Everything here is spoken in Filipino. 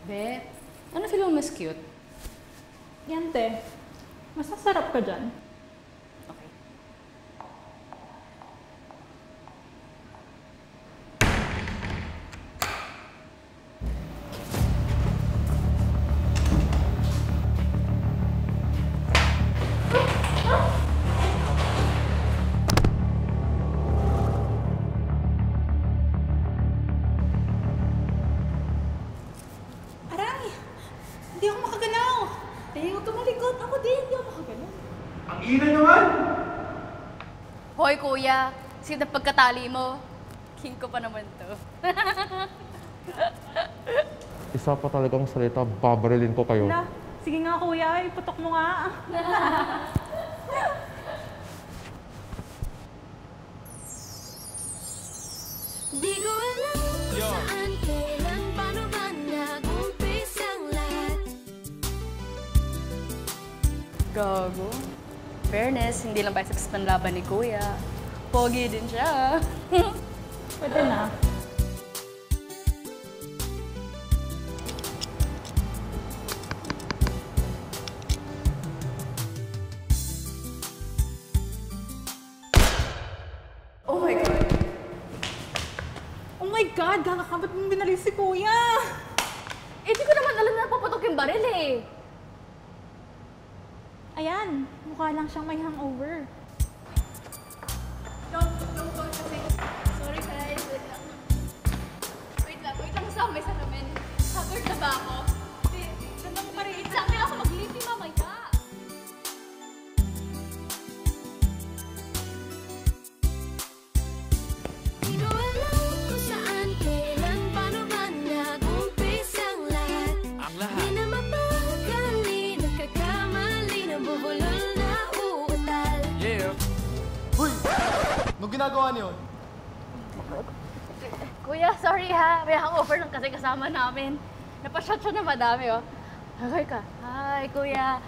Be, ano feel mo mas cute? Yan, te. Mas masarap ka dyan. Okay. Aray! Hindi ako makagalaw! Te, huwag ka malikot. Ako din, hindi ako makagalaw. Ang ina naman! Hoy kuya, sige na pagkatali mo. King ko pa naman to. Isa pa talagang salita, babarilin ko kayo. Wala. Sige nga, kuya. Iputok mo nga. Di ko alam kung saan, kailan, paano ba nag-umpisa ang lahat. Gago. Fairness, hindi lang biceps panlaban ni kuya. Pogi din siya. Pwede na. Oh my God. Oh my God! Kakakabat mong binalis si kuya! Eh, di ko naman alam na papatok yung baril eh. Ayan, mukha lang siyang may hangover. Don't kasi. Sorry guys. Wait lang sa may salamin. Covered na ba ako? Ganda mo pa rin. Sa akin ako mag-lippy mamaya. Di ko alam kung saan, kailan, paano ba nag-umpisa ang lahat. Di na mapakali, nagkakamali, nabubulol na uutal. Yeah! Uy! Anong ginagawa niyo? Kuya, sorry ha. May hangover lang kasi kasama namin. Napashot siya na madami, oh. Okay ka. Hi, kuya.